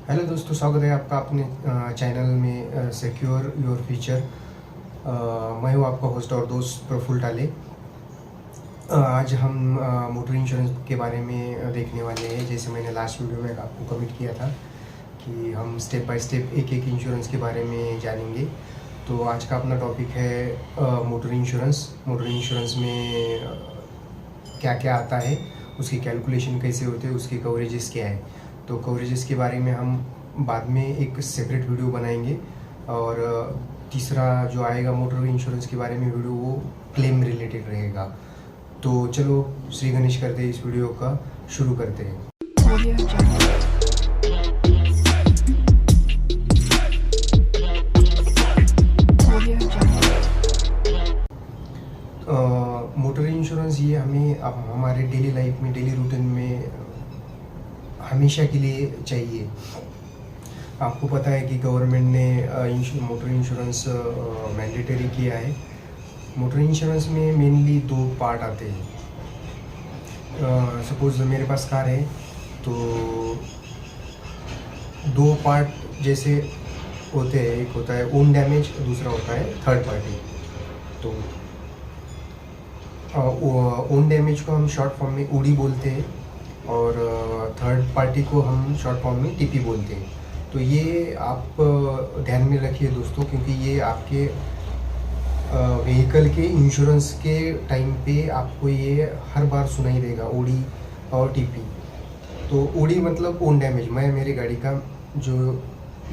Hello दोस्तों, स्वागत है आपका अपने चैनल में सिक्योर योर फ्यूचर। मैं हूँ आपका होस्ट और दोस्त प्रफुल्ल टाले। आज हम मोटर इंश्योरेंस के बारे में देखने वाले हैं। जैसे मैंने लास्ट वीडियो में आपको कमिट किया था कि हम स्टेप बाय स्टेप एक एक इंश्योरेंस के बारे में जानेंगे। तो आज का अपना टॉपिक है मोटर इंश्योरेंस। मोटर इंश्योरेंस में क्या क्या आता है, उसकी कैलकुलेशन कैसे होते हैं, उसकी कवरेजेस क्या है। तो कवरेजेस के बारे में हम बाद में एक सेपरेट वीडियो बनाएंगे। और तीसरा जो आएगा मोटर इंश्योरेंस के बारे में वीडियो, वो क्लेम रिलेटेड रहेगा। तो चलो श्री गणेश करते हैं, इस वीडियो का शुरू करते हैं। मोटर इंश्योरेंस ये हमें अब हमारे डेली लाइफ में, डेली रूटीन में हमेशा के लिए चाहिए। आपको पता है कि गवर्नमेंट ने मोटर इंश्योरेंस मैंडेटरी किया है। मोटर इंश्योरेंस में मेनली दो पार्ट आते हैं। सपोज मेरे पास कार है तो दो पार्ट जैसे होते हैं, एक होता है ओन डैमेज, दूसरा होता है थर्ड पार्टी। तो ओन डैमेज को हम शॉर्ट फॉर्म में ओडी बोलते हैं और थर्ड पार्टी को हम शॉर्ट फॉर्म में टीपी बोलते हैं। तो ये आप ध्यान में रखिए दोस्तों, क्योंकि ये आपके व्हीकल के इंश्योरेंस के टाइम पे आपको ये हर बार सुनाई देगा, ओडी और टीपी। तो ओडी मतलब ओन डैमेज, मैं मेरी गाड़ी का जो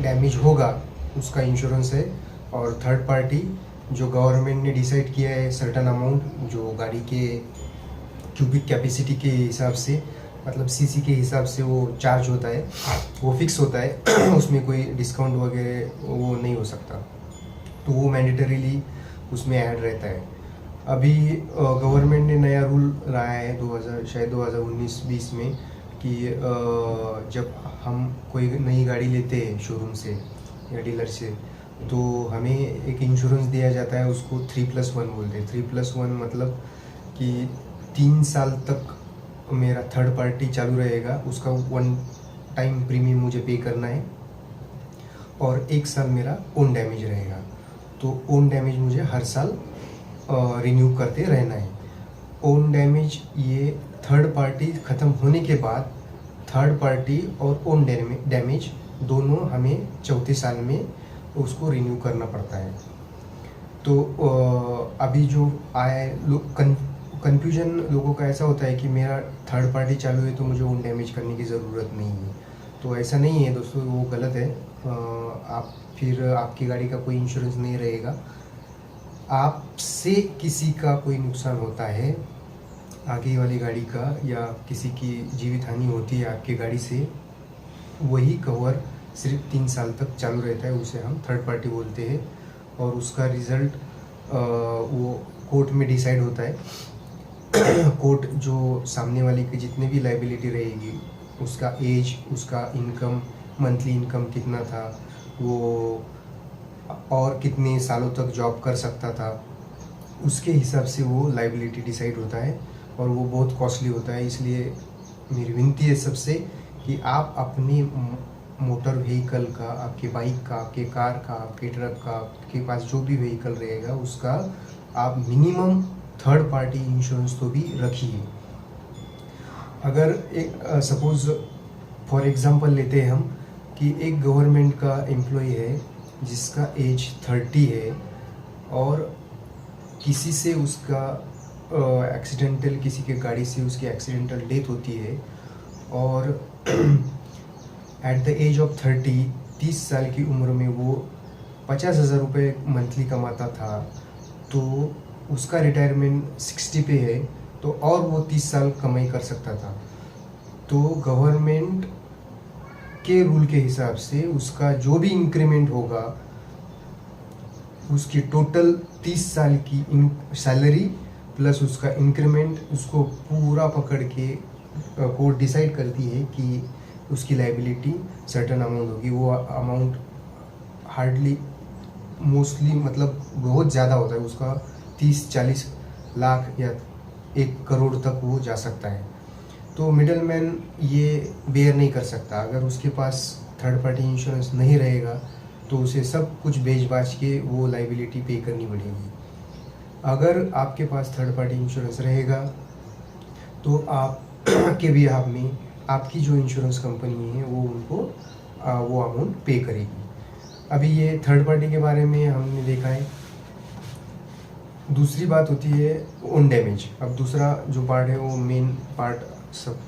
डैमेज होगा उसका इंश्योरेंस है। और थर्ड पार्टी जो गवर्नमेंट ने डिसाइड किया है सर्टन अमाउंट, जो गाड़ी के क्यूबिक कैपेसिटी के हिसाब से, मतलब सीसी के हिसाब से वो चार्ज होता है, वो फिक्स होता है। उसमें कोई डिस्काउंट वगैरह वो नहीं हो सकता। तो वो मैंडेटरीली उसमें ऐड रहता है। अभी गवर्नमेंट ने नया रूल लाया है 2019-20 में कि जब हम कोई नई गाड़ी लेते हैं शोरूम से या डीलर से, तो हमें एक इंश्योरेंस दिया जाता है, उसको 3+1 बोलते हैं। 3+1 मतलब कि 3 साल तक मेरा थर्ड पार्टी चालू रहेगा, उसका 1 टाइम प्रीमियम मुझे पे करना है, और 1 साल मेरा ओन डैमेज रहेगा। तो ओन डैमेज मुझे हर साल रिन्यू करते रहना है। ओन डैमेज ये थर्ड पार्टी ख़त्म होने के बाद थर्ड पार्टी और ओन डैमेज दोनों हमें चौथे साल में उसको रिन्यू करना पड़ता है। तो अभी जो आए कन्फ्यूजन लोगों का ऐसा होता है कि मेरा थर्ड पार्टी चालू है तो मुझे ओन डैमेज करने की ज़रूरत नहीं है। तो ऐसा नहीं है दोस्तों, वो गलत है। आप फिर आपकी गाड़ी का कोई इंश्योरेंस नहीं रहेगा। आपसे किसी का कोई नुकसान होता है, आगे वाली गाड़ी का, या किसी की जीवित हानि होती है आपकी गाड़ी से, वही कवर सिर्फ 3 साल तक चालू रहता है, उसे हम थर्ड पार्टी बोलते हैं। और उसका रिज़ल्ट वो कोर्ट में डिसाइड होता है। कोर्ट जो सामने वाले की जितने भी लाइबिलिटी रहेगी, उसका एज, उसका इनकम, मंथली इनकम कितना था, वो और कितने सालों तक जॉब कर सकता था, उसके हिसाब से वो लाइबिलिटी डिसाइड होता है। और वो बहुत कॉस्टली होता है। इसलिए मेरी विनती है सबसे कि आप अपनी मोटर व्हीकल का, आपके बाइक का, आपके कार का, आपके ट्रक का, आपके पास जो भी व्हीकल रहेगा उसका आप मिनिमम थर्ड पार्टी इंश्योरेंस तो भी रखिए। अगर एक सपोज फॉर एग्जांपल लेते हैं हम कि एक गवर्नमेंट का एम्प्लॉय है जिसका एज 30 है और किसी से उसका एक्सीडेंटल, किसी के गाड़ी से उसकी एक्सीडेंटल डेथ होती है, और एट द एज ऑफ 30 साल की उम्र में वो 50,000 रुपये मंथली कमाता था, तो उसका रिटायरमेंट 60 पे है, तो और वो 30 साल कमाई कर सकता था। तो गवर्नमेंट के रूल के हिसाब से उसका जो भी इंक्रीमेंट होगा, उसकी टोटल 30 साल की सैलरी प्लस उसका इंक्रीमेंट, उसको पूरा पकड़ के कोर्ट डिसाइड करती है कि उसकी लाइबिलिटी सर्टन अमाउंट होगी। वो अमाउंट हार्डली, मोस्टली मतलब बहुत ज़्यादा होता है, उसका 30-40 लाख या 1 करोड़ तक वो जा सकता है। तो मिडल मैन ये बेयर नहीं कर सकता। अगर उसके पास थर्ड पार्टी इंश्योरेंस नहीं रहेगा तो उसे सब कुछ बेच बाच के वो लाइबिलिटी पे करनी पड़ेगी। अगर आपके पास थर्ड पार्टी इंश्योरेंस रहेगा तो आप के बिहाफ में आपकी जो इंश्योरेंस कंपनी है वो उनको वो अमाउंट पे करेगी। अभी ये थर्ड पार्टी के बारे में हमने देखा है। दूसरी बात होती है ओन डैमेज। अब दूसरा जो पार्ट है वो मेन पार्ट सब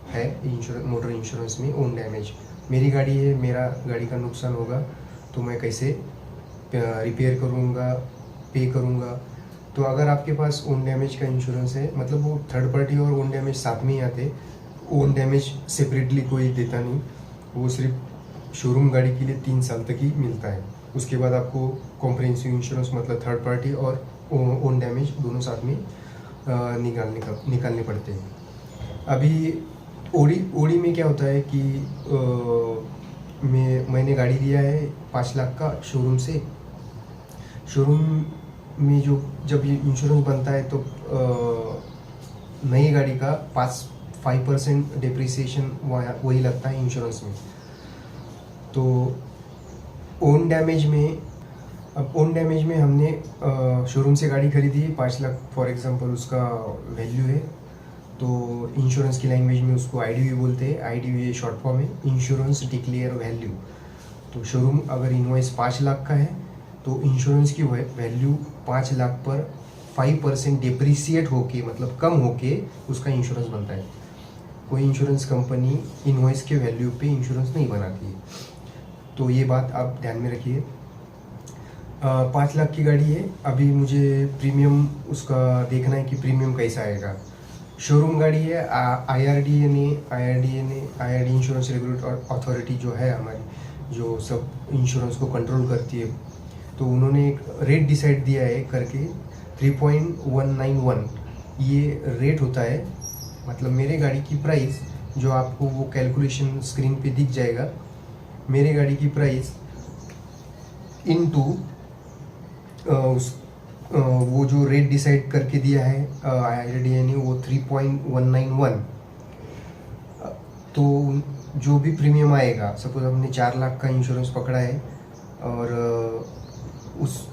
है इंश्योरेंस, मोटर इंश्योरेंस में ओन डैमेज। मेरी गाड़ी है, मेरा गाड़ी का नुकसान होगा तो मैं कैसे रिपेयर करूँगा, पे करूँगा। तो अगर आपके पास ओन डैमेज का इंश्योरेंस है, मतलब वो थर्ड पार्टी और ओन डैमेज साथ में ही आते। ओन डैमेज सेपरेटली कोई देता नहीं, वो सिर्फ शोरूम गाड़ी के लिए 3 साल तक ही मिलता है। उसके बाद आपको कॉम्प्रिहेंसिव इंश्योरेंस मतलब थर्ड पार्टी और ओन डैमेज दोनों साथ में निकालने पड़ते हैं। अभी ओडी में क्या होता है कि मैंने गाड़ी लिया है 5 लाख का शोरूम से। शोरूम में जब ये इंश्योरेंस बनता है तो नई गाड़ी का 5% डिप्रिसिएशन वही लगता है इंश्योरेंस में। तो ओन डैमेज में हमने शोरूम से गाड़ी खरीदी 5 लाख फॉर एग्जांपल उसका वैल्यू है। तो इंश्योरेंस की लैंग्वेज में उसको आईडीवी बोलते हैं। आईडीवी शॉर्ट फॉर्म है इंश्योरेंस डिक्लेयर वैल्यू। तो शोरूम अगर इनवॉइस 5 लाख का है तो इंश्योरेंस की वैल्यू 5 लाख पर 5% डिप्रिसिएट होके मतलब कम होके उसका इंश्योरेंस बनता है। कोई इंश्योरेंस कंपनी इनवॉइस के वैल्यू पे इंश्योरेंस नहीं बनाती है। तो ये बात आप ध्यान में रखिए। 5 लाख की गाड़ी है, अभी मुझे प्रीमियम उसका देखना है कि प्रीमियम कैसा आएगा। शोरूम गाड़ी है, आईआरडी इंश्योरेंस रेगुलेटरी अथॉरिटी जो है हमारी, जो सब इंश्योरेंस को कंट्रोल करती है, तो उन्होंने एक रेट डिसाइड दिया है करके 3.191 ये रेट होता है। मतलब मेरे गाड़ी की प्राइस जो आपको वो कैलकुलेशन स्क्रीन पे दिख जाएगा, मेरे गाड़ी की प्राइस इनटू वो जो रेट डिसाइड करके दिया है आईआरडीए ने वो 3.191। तो जो भी प्रीमियम आएगा, सपोज हमने 4 लाख का इंश्योरेंस पकड़ा है और उस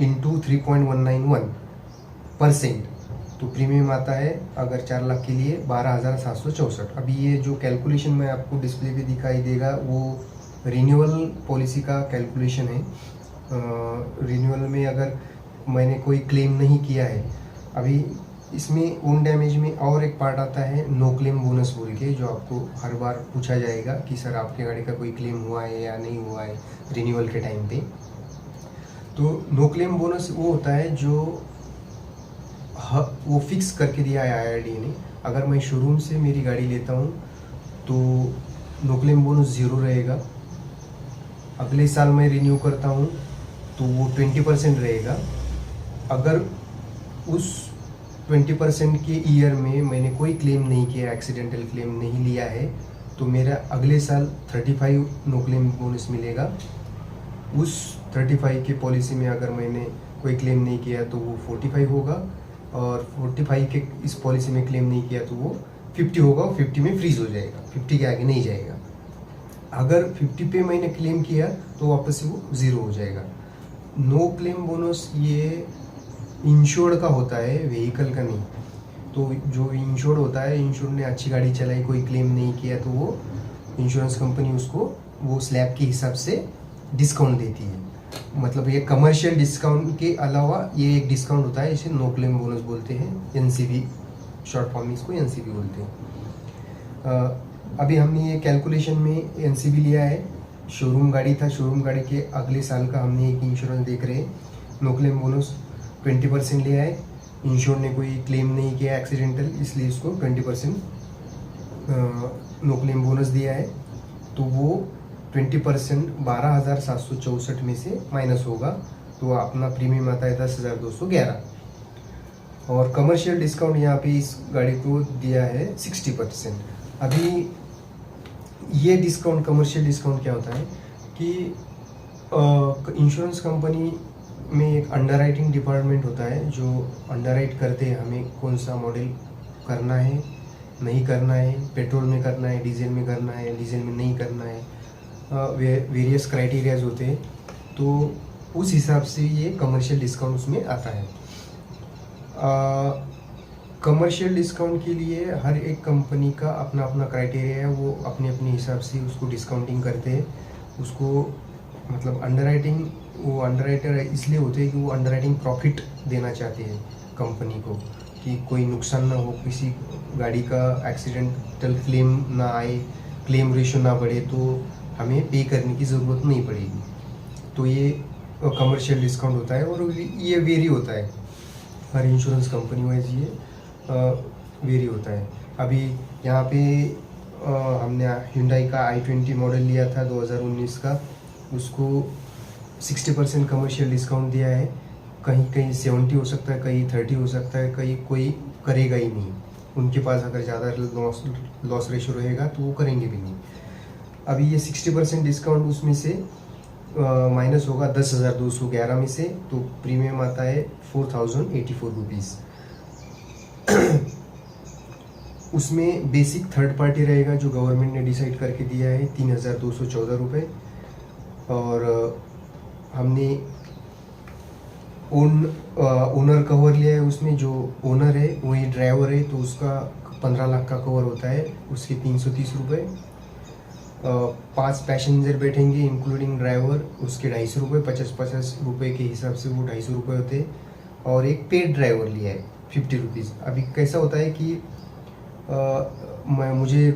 इनटू 3.191% तो प्रीमियम आता है अगर 4 लाख के लिए 12,764। अभी ये जो कैलकुलेशन मैं आपको डिस्प्ले पे दिखाई देगा वो रिन्यूअल पॉलिसी का कैलकुलेशन है। रिन्यूअल में अगर मैंने कोई क्लेम नहीं किया है, अभी इसमें ओन डैमेज में और एक पार्ट आता है नो क्लेम बोनस बोल के, जो आपको हर बार पूछा जाएगा कि सर आपके गाड़ी का कोई क्लेम हुआ है या नहीं हुआ है रिन्यूअल के टाइम पे। तो नो क्लेम बोनस वो होता है जो वो फिक्स करके दिया है आईआरडी ने। अगर मैं शोरूम से मेरी गाड़ी लेता हूँ तो नो क्लेम बोनस 0 रहेगा। अगले साल मैं रिन्यू करता हूँ तो वो 20% रहेगा। अगर उस 20% के ईयर में मैंने कोई क्लेम नहीं किया, एक्सीडेंटल क्लेम नहीं लिया है, तो मेरा अगले साल 35 नो क्लेम बोनस मिलेगा। उस 35 की पॉलिसी में अगर मैंने कोई क्लेम नहीं किया तो वो 45 होगा, और 45 के इस पॉलिसी में क्लेम नहीं किया तो वो 50 होगा, और 50 में फ्रीज हो जाएगा, 50 के आगे नहीं जाएगा। अगर 50 पे मैंने क्लेम किया तो वापस से वो 0 हो जाएगा। नो क्लेम बोनस ये इंश्योर्ड का होता है, व्हीकल का नहीं। तो जो इंश्योर्ड होता है, इंश्योर्ड ने अच्छी गाड़ी चलाई, कोई क्लेम नहीं किया, तो वो इंश्योरेंस कंपनी उसको वो स्लैब के हिसाब से डिस्काउंट देती है। मतलब ये कमर्शियल डिस्काउंट के अलावा ये एक डिस्काउंट होता है, इसे नो क्लेम बोनस बोलते हैं। एनसीबी शॉर्ट फॉर्म में इसको एनसीबी बोलते हैं। अभी हमने ये कैलकुलेशन में एनसीबी लिया है। शोरूम गाड़ी था, शोरूम गाड़ी के अगले साल का हमने एक इंश्योरेंस देख रहे हैं। नो क्लेम बोनस 20% लिया है। इंश्योर ने कोई क्लेम नहीं किया एक्सीडेंटल, इसलिए उसको 20% नो क्लेम बोनस दिया है। तो वो 20% 12,764 में से माइनस होगा, तो अपना प्रीमियम आता है 10,211। और कमर्शियल डिस्काउंट यहाँ पे इस गाड़ी को दिया है 60%। अभी ये डिस्काउंट, कमर्शियल डिस्काउंट क्या होता है कि इंश्योरेंस कंपनी में एक अंडरराइटिंग डिपार्टमेंट होता है जो अंडरराइट करते हैं हमें कौन सा मॉडल करना है नहीं करना है, पेट्रोल में करना है, डीजल में करना है, डीजल में नहीं करना है, वेरियस क्राइटेरियाज होते हैं। तो उस हिसाब से ये कमर्शियल डिस्काउंट उसमें आता है। कमर्शियल डिस्काउंट के लिए हर एक कंपनी का अपना अपना क्राइटेरिया है, वो अपने अपने हिसाब से उसको डिस्काउंटिंग करते हैं। उसको मतलब अंडरराइटिंग, वो अंडरराइटर इसलिए होते हैं कि वो अंडरराइटिंग प्रॉफिट देना चाहते हैं कंपनी को, कि कोई नुकसान ना हो, किसी गाड़ी का एक्सीडेंटल क्लेम ना आए, क्लेम रेशो ना बढ़े, तो हमें पे करने की ज़रूरत नहीं पड़ेगी। तो ये कमर्शियल डिस्काउंट होता है और ये वेरी होता है, हर इंश्योरेंस कंपनी वाइज ये वेरी होता है। अभी यहाँ पे हमने Hyundai का i20 मॉडल लिया था 2019 का, उसको 60% कमर्शियल डिस्काउंट दिया है। कहीं कहीं 70 हो सकता है, कहीं 30 हो सकता है, कहीं कोई करेगा ही नहीं। उनके पास अगर ज़्यादा लॉस रेशो रहेगा तो वो करेंगे भी नहीं। अभी ये 60% डिस्काउंट उसमें से माइनस होगा 10,211 में से, तो प्रीमियम आता है 4,084 रुपीज़। उसमें बेसिक थर्ड पार्टी रहेगा जो गवर्नमेंट ने डिसाइड करके दिया है 3,214 रुपये। और हमने ओनर कवर लिया है, उसमें जो ओनर है वही ड्राइवर है, तो उसका 15 लाख का कवर होता है, उसके 330 रुपये। 5 पैसेंजर बैठेंगे इंक्लूडिंग ड्राइवर, उसके 250 रुपये, 50-50 रुपये के हिसाब से वो 250 रुपये होते हैं। और एक पेड ड्राइवर लिया है 50 रुपीज़। अभी कैसा होता है कि मुझे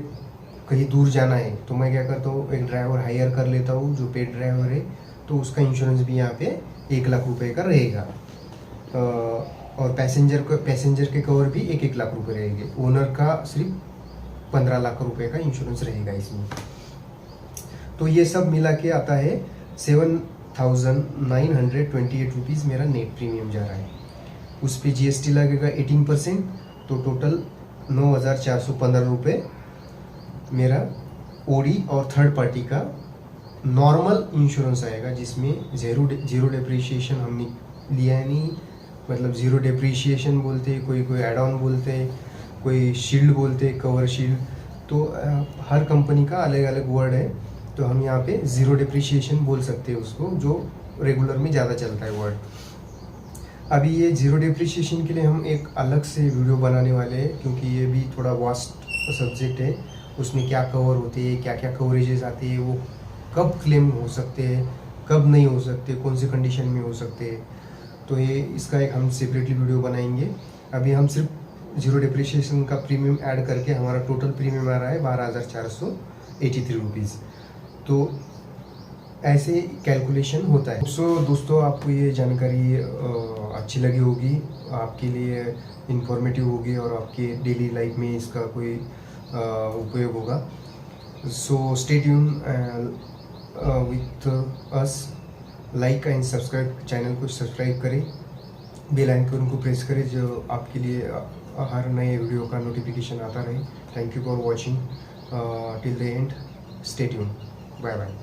कहीं दूर जाना है तो मैं क्या करता हूँ, एक ड्राइवर हायर कर लेता हूँ जो पेड ड्राइवर है, तो उसका इंश्योरेंस भी यहाँ पे 1 लाख रुपए का रहेगा। और पैसेंजर के कवर भी 1-1 लाख रुपए रहेंगे। ओनर का सिर्फ 15 लाख रुपए का इंश्योरेंस रहेगा इसमें। तो ये सब मिला के आता है 7,928 रुपीज़ मेरा नेट प्रीमियम जा रहा है। उस पर GST लगेगा 18%, तो टोटल 9,415 रुपये मेरा ओडी और थर्ड पार्टी का नॉर्मल इंश्योरेंस आएगा, जिसमें जीरो डिप्रिशिएशन हमने लिया नहीं। मतलब जीरो डिप्रिशिएशन बोलते, कोई एड ऑन बोलते, कोई शील्ड बोलते, कवर शील्ड, तो हर कंपनी का अलग अलग वर्ड है। तो हम यहाँ पे जीरो डिप्रिशिएशन बोल सकते हैं उसको, जो रेगुलर में ज़्यादा चलता है वर्ड। अभी ये जीरो डिप्रिशिएशन के लिए हम एक अलग से वीडियो बनाने वाले हैं, क्योंकि ये भी थोड़ा वास्ट सब्जेक्ट है। उसमें क्या कवर होते हैं, क्या क्या कवरेजेस आती है, वो कब क्लेम हो सकते हैं, कब नहीं हो सकते, कौन सी कंडीशन में हो सकते हैं, तो ये इसका एक हम सेपरेटली वीडियो बनाएंगे। अभी हम सिर्फ जीरो डिप्रिशिएशन का प्रीमियम ऐड करके हमारा टोटल प्रीमियम आ रहा है 12,483 रुपीज़। तो ऐसे कैलकुलेशन होता है। दोस्तों आपको ये जानकारी अच्छी लगी होगी, आपके लिए इंफॉर्मेटिव होगी और आपके डेली लाइफ में इसका कोई उपयोग होगा। So stay tune with us, like and subscribe, channel को सब्सक्राइब करें, बेल आइकन को प्रेस करें, जो आपके लिए हर नए वीडियो का नोटिफिकेशन आता रहे। Thank you for watching till the end, stay tune, bye bye.